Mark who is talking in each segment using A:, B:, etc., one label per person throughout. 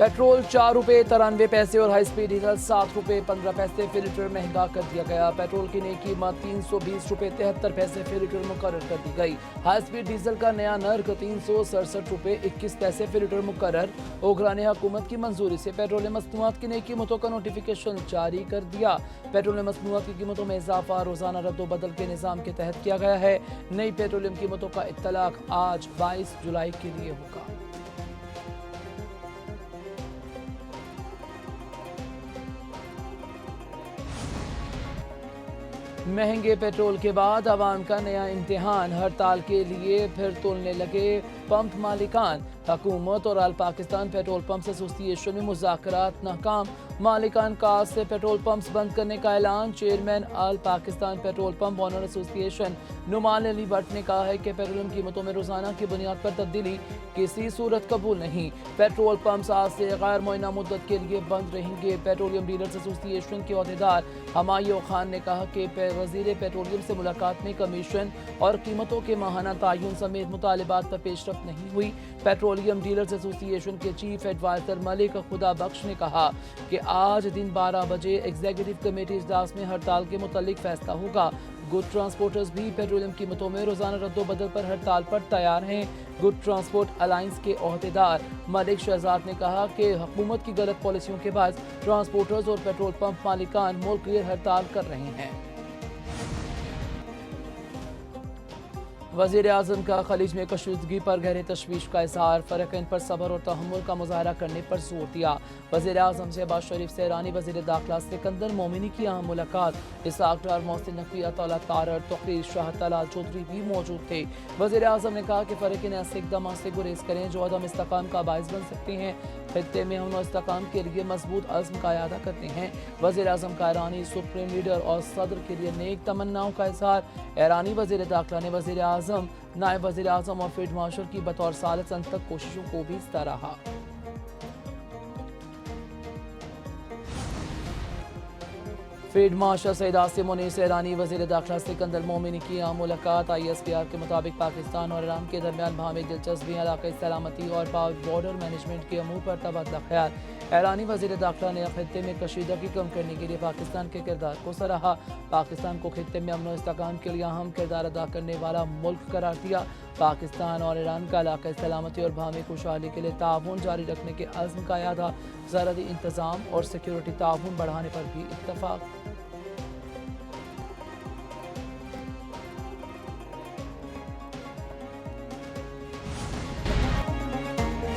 A: Petrol 4 रुपये 93 पैसे और हाई स्पीड डीजल 7 रुपये 15 पैसे फी लीटर महंगा कर दिया गया। पेट्रोल की नई कीमत 320 रुपये 73 पैसे फी लीटर मुकर्रर कर दी गई। हाई स्पीड डीजल का नया नर्क 367 रुपये 21 पैसे फी लीटर मुकर्रर। ओगरा ने हुकूमत की मंजूरी से पेट्रोलियम मसनूआत की नई कीमतों का नोटिफिकेशन जारी कर दिया। पेट्रोलियम मसनूआत की कीमतों में इजाफा रोजाना रद्दोबदल के निज़ाम के तहत किया गया है। नई पेट्रोलियम कीमतों का इत्तलाक आज 22 जुलाई के लिए होगा। महंगे पेट्रोल के बाद अवाम का नया इम्तिहान, हड़ताल के लिए फिर तोलने लगे पंप मालिकान। हुकूमत और अल पाकिस्तान पेट्रोल पंप्स एसोसिएशन में मुज़ाकरात नाकाम। मालिकान का आज से पेट्रोल पंप्स बंद करने का ऐलान। Chairman all Pakistan petrol pump owner association Numan Ali Bhatt ने कहा है कि पेट्रोलियम कीमतों में रोजाना की बुनियाद पर तब्दीली किसी सूरत कबूल नहीं। पेट्रोल पंप्स आज से गैर मुअय्यना मुद्दत के लिए बंद रहेंगे। पेट्रोलियम डीलर्स एसोसिएशन के अहदेदार हमायूं खान ने कहा कि वज़ीर पेट्रोलियम से मुलाकात में कमीशन और कीमतों के माहाना तयन समेत मुतालिबात पर पेशरफ्त नहीं हुई। पेट्रोलियम डीलर्स एसोसिएशन के चीफ एडवाइजर मलिक खुदा बख्श ने कहा कि आज दिन 12 बजे एग्जीक्यूटिव कमेटी इजलास में हड़ताल के मुतालिक फैसला होगा। गुड ट्रांसपोर्टर्स भी पेट्रोलियम कीमतों में रोजाना रद्दोबदल पर हड़ताल पर तैयार हैं। गुड ट्रांसपोर्ट अलायंस के अहदेदार मलिक शहजाद ने कहा कि हुकूमत की गलत पॉलिसियों के बाद ट्रांसपोर्टर्स और पेट्रोल पंप मालिकान मुल्क गिर हड़ताल कर रहे हैं। वज़ीर आज़म का खलीज में कशीदगी पर गहरे तशवीश का इजहार। फ़रक़ैन पर सब्र और तहम्मुल का मुज़ाहरा करने पर जोर दिया। वज़ीर आज़म शहबाज शरीफ से ईरानी वज़ीर दाखिला सिकंदर मोमिनी की अहम मुलाकात। इसाक डार, मोहसिन नकवी, अताउल्लाह तारड़, तक़रीर, शाह तलाल चौधरी भी मौजूद थे। वज़ीर आज़म ने कहा कि फ़रक़ैन ऐसे इक़दाम से गुरेज करें जो अदम इस्तेकाम का बाइस बन सकते हैं। खित्ते में अमन और इस्तेकाम के लिए मजबूत अज़्म का इरादा करते हैं। वज़ीर आज़म का ईरानी सुप्रीम लीडर और सदर के लिए नेक तमन्नाओं का इज़हार। ईरानी वज़ीर दाखिला ने वज़ीर आज़म, नायब वज़ीर आज़म और फील्ड मार्शल की बतौर साल तक कोशिशों को भी सराहा। फील्ड मार्शल सईद आसिम मुनीर से ईरानी वज़ीर दाखिला सिकंदर मोमिनी की अहम मुलाकात। ISPR के मुताबिक पाकिस्तान और ईरान के दरमियान बाहमी दिलचस्पी, इलाक़ाई सलामती और बॉर्डर मैनेजमेंट के अमूर पर तबादला ख्याल। ईरानी वज़ीर दाखिला ने खित्ते में कशीदगी कम करने के लिए पाकिस्तान के किरदार को सराहा। पाकिस्तान को खित्ते में अमन और इस्तेकाम के लिए अहम किरदार अदा करने वाला मुल्क करार दिया। पाकिस्तान और ईरान का इलाक़ाई सलामती और बाहमी खुशहाली के लिए ताउन जारी रखने के अज़्म का इरादा। ज़राअती इंतज़ाम और सिक्योरिटी ताउन बढ़ाने पर भी इत्तफ़ाक़।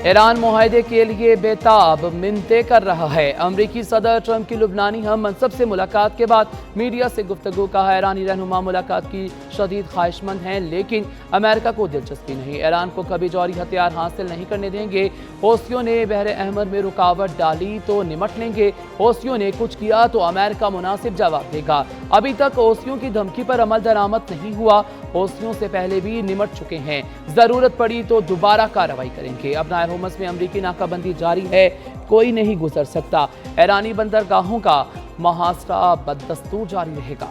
A: ईरान मुआहदे के लिए बेताब मिन्नतें कर रहा है। अमरीकी सदर ट्रंप की लुबनानी हम मनसब से मुलाकात के बाद मीडिया से गुफ्तगू। कहा ईरानी रहनुमा मुलाकात की शदीद ख्वाहिशमंद हैं लेकिन अमेरिका को दिलचस्पी नहीं। ईरान को कभी जौहरी हथियार हासिल नहीं करने देंगे। हौसियों ने बहर अहमर में रुकावट डाली तो निमट लेंगे। हौसियों ने कुछ किया तो अमेरिका मुनासिब जवाब देगा। अभी तक हौसियों की धमकी पर अमल दरामद नहीं हुआ। हौसियों से पहले भी निमट चुके हैं। जरूरत पड़ी तो दोबारा कार्रवाई करेंगे। अब नायर होमस में अमरीकी नाकाबंदी जारी है, कोई नहीं गुजर सकता। ईरानी बंदरगाहों का मुहासरा बदस्तूर जारी रहेगा।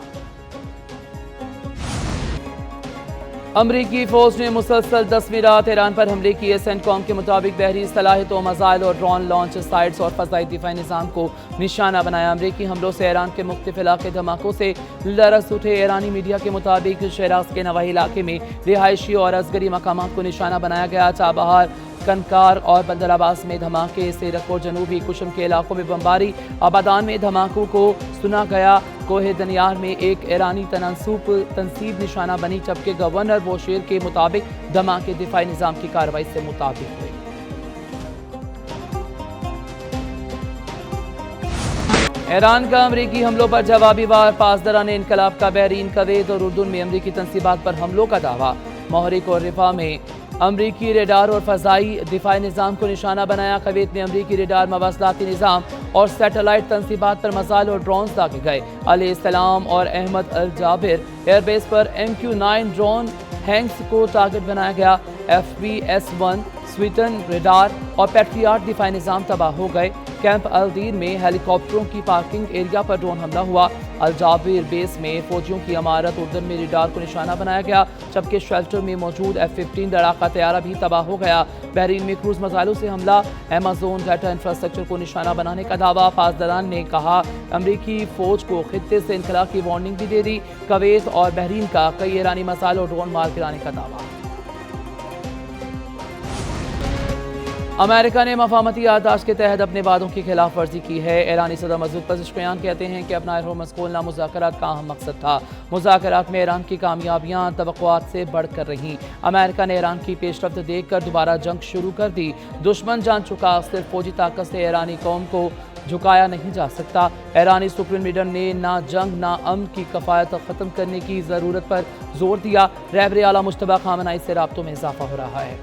A: अमरीकी फौज ने मुसलसल 10वीं रात ईरान पर हमले किए। सेंटकॉम के मुताबिक बहरी सलाहियतों, मज़ाइल और ड्रोन लॉन्च साइट्स और फ़ज़ाई दिफ़ाई निज़ाम को निशाना बनाया। अमरीकी हमलों से ईरान के मुख्तलिफ इलाके धमाकों से लरज़ उठे। ईरानी मीडिया के मुताबिक शहराज के नवाही इलाके में रिहायशी और असगरी मकामात को निशाना बनाया गया। चाबहार, कनकार और बंदर अब्बास में धमाके से रखो। जनूबी कुशम के इलाकों में बमबारी। आबादान में धमाकों को सुना गया। कोहे दनियार में एक ईरानी तनसीब निशाना बनी, जबकि गवर्नर बोशेर के मुताबिक धमाके दिफाई निज़ाम की कार्रवाई से मुताबिक हुए। ईरान का अमरीकी हमलों पर जवाबी वार। पासदारान इनकलाब का बहरीन, कुवैत और उर्दून में अमरीकी तनसीबात पर हमलों का दावा। महरिक और रिफा में अमरीकी रेडार और फ़ज़ाई दिफाई निज़ाम को निशाना बनाया। कुवैत में अमरीकी रेडार, मवासलाती निज़ाम और सैटेलाइट तनसीबात पर मसाइल और ड्रोन्स दागे गए। अलैहिस्सलाम और अहमद अल जाबिर एयरबेस पर MQ-9 ड्रोन हैंक्स को टारगेट बनाया गया। FBS-1 स्वीटन रेडार और पैट्रियाट दिफाई निज़ाम तबाह हो गए। कैंप अल दीन में हेलीकॉप्टरों की पार्किंग एरिया पर ड्रोन हमला हुआ। अलजाबिर बेस में फौजियों की इमारत उर्दन में रेडार को निशाना बनाया गया, जबकि शेल्टर में मौजूद F-15 लड़ाका तैयारा भी तबाह हो गया। बहरीन में क्रूज मिसाइलों से हमला, अमेज़न डाटा इंफ्रास्ट्रक्चर को निशाना बनाने का दावा। पासदारान ने कहा अमरीकी फौज को खित्ते से इनखला की वार्निंग भी दे दी। कुवैत और बहरीन का कई ईरानी मिसाइल और ड्रोन मार गिराने का दावा। अमेरिका ने मफाहमती याददाश्त के तहत अपने वादों की खिलाफ वर्जी की है। ईरानी सदर मसूद पज़ेश्कियान कहते हैं कि अपना होर्मुज़ खोलना मुज़ाकरात का अहम मकसद था। मुज़ाकरात में ईरान की कामयाबियां तवक्कुआत से बढ़कर रहीं। अमेरिका ने ईरान की पेशरफ्त देखकर दोबारा जंग शुरू कर दी। दुश्मन जान चुका, सिर्फ फौजी ताकत से ईरानी कौम को झुकाया नहीं जा सकता। ईरानी सुप्रीम लीडर ने ना जंग ना अमन की कफ़ायत ख़त्म करने की ज़रूरत पर जोर दिया। रहबर आला मुश्तबा खामनई से राब्तों में इजाफा हो रहा है।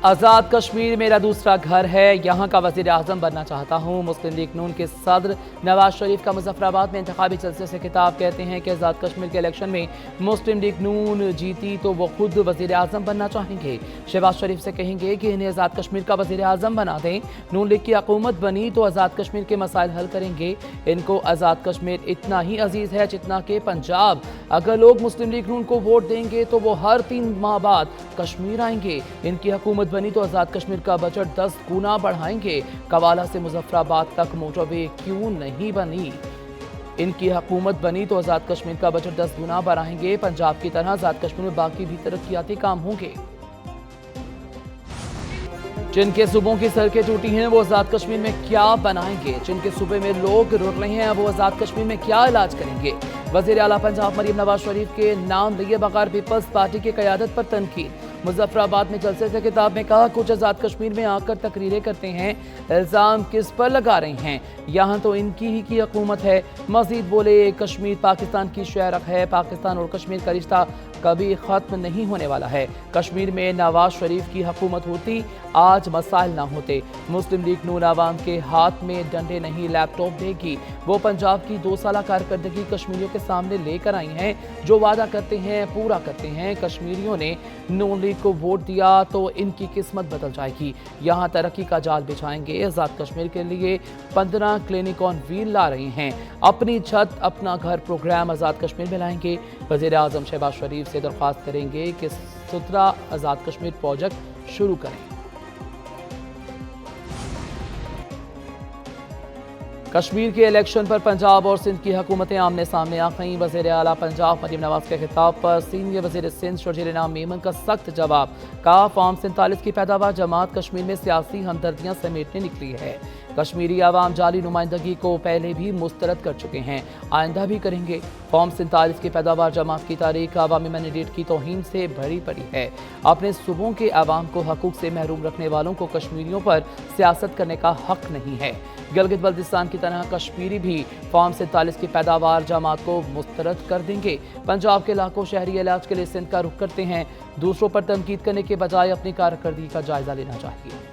A: आज़ाद कश्मीर मेरा दूसरा घर है, यहाँ का वज़ीर आज़म बनना चाहता हूँ। मुस्लिम लीग नून के सदर नवाज शरीफ का मुज़फ़्फ़राबाद में इंतखाबी जलसे से खिताब। कहते हैं कि आज़ाद कश्मीर के इलेक्शन में मुस्लिम लीग नून जीती तो वो खुद वज़ीर आज़म बनना चाहेंगे। शहबाज शरीफ से कहेंगे कि इन्हें आज़ाद कश्मीर का वज़ीर आज़म बना दें। नून लीग की हुकूमत बनी तो आज़ाद कश्मीर के मसाइल हल करेंगे। इनको आज़ाद कश्मीर इतना ही अजीज़ है जितना कि पंजाब। अगर लोग मुस्लिम लीग नून को वोट देंगे तो वो हर 3 माह बाद कश्मीर आएंगे। इनकी हुकूमत बनी तो आज़ाद कश्मीर का बजट 10 गुना बढ़ाएंगे। कवाला से मुज़फ़्फ़राबाद तक मोटरवे क्यों नहीं बनी? इनकी हुकूमत बनी तो आज़ाद कश्मीर का बजट 10 गुना बढ़ाएंगे। पंजाब की तरह आज़ाद कश्मीर में बाकी भी तरक्याती काम होंगे। जिनके सूबों की सड़कें टूटी हैं वो आज़ाद कश्मीर में क्या बनाएंगे? जिनके सूबे में लोग रुल रहे हैं वो आज़ाद कश्मीर में क्या इलाज करेंगे? वज़ीर आला पंजाब मरीम नवाज शरीफ के नाम लिए बगैर पीपल्स पार्टी की क़यादत पर तनकीद। मुज़फ़्फ़राबाद में जलसे से खिताब में कहा कुछ आज़ाद कश्मीर में आकर तकरीरें करते हैं, इल्ज़ाम किस पर लगा रहे हैं? यहाँ तो इनकी ही की हुकूमत है। मज़ीद बोले कश्मीर पाकिस्तान की शहरक है, पाकिस्तान और कश्मीर का रिश्ता कभी ख़त्म नहीं होने वाला है। कश्मीर में नवाज शरीफ की हुकूमत होती आज मसाइल ना होते। मुस्लिम लीग नून आवाम के हाथ में डंडे नहीं लैपटॉप देगी। वो पंजाब की 2 साला कारकर्दगी कश्मीरियों के सामने लेकर आई हैं। जो वादा करते हैं पूरा करते हैं। कश्मीरियों ने नून लीग को वोट दिया तो इनकी किस्मत बदल जाएगी। यहाँ तरक्की का जाल बिछाएंगे। आज़ाद कश्मीर के लिए 15 क्लिनिक ऑन व्हील ला रहे हैं। अपनी छत अपना घर प्रोग्राम आज़ाद कश्मीर में लाएंगे। वज़ीर आज़म शहबाज शरीफ से दरख्वास्त करेंगे कि सुथरा आज़ाद कश्मीर प्रोजेक्ट शुरू करें। कश्मीर के इलेक्शन पर पंजाब और सिंध की हुकूमतें आमने सामने आ गईं। वज़ीर आला पंजाब मरीम नवाज के खिताब पर सीनियर वज़ीर सिंध शर्जील नाम मेमन का सख्त जवाब। कहा फॉर्म 47 की पैदावार जमात कश्मीर में सियासी हमदर्दियां समेटने निकली है। कश्मीरी आवाम जाली नुमाइंदगी को पहले भी मुस्तरद कर चुके हैं, आइंदा भी करेंगे। फॉर्म 47 की पैदावार जमात की तारीख अवामी मैंडेट की तौहीन से भरी पड़ी है। अपने सूबों के आवाम को हकूक से महरूम रखने वालों को कश्मीरियों पर सियासत करने का हक नहीं है। गिलगित बल्तिस्तान की तरह कश्मीरी भी फॉर्म 47 की पैदावार जमात को मुस्तरद कर देंगे। पंजाब के लाखों शहरी इलाज के लिए सिंध का रुख करते हैं। दूसरों पर तनकीद करने के बजाय अपनी कारकर्दगी का जायजा लेना चाहिए।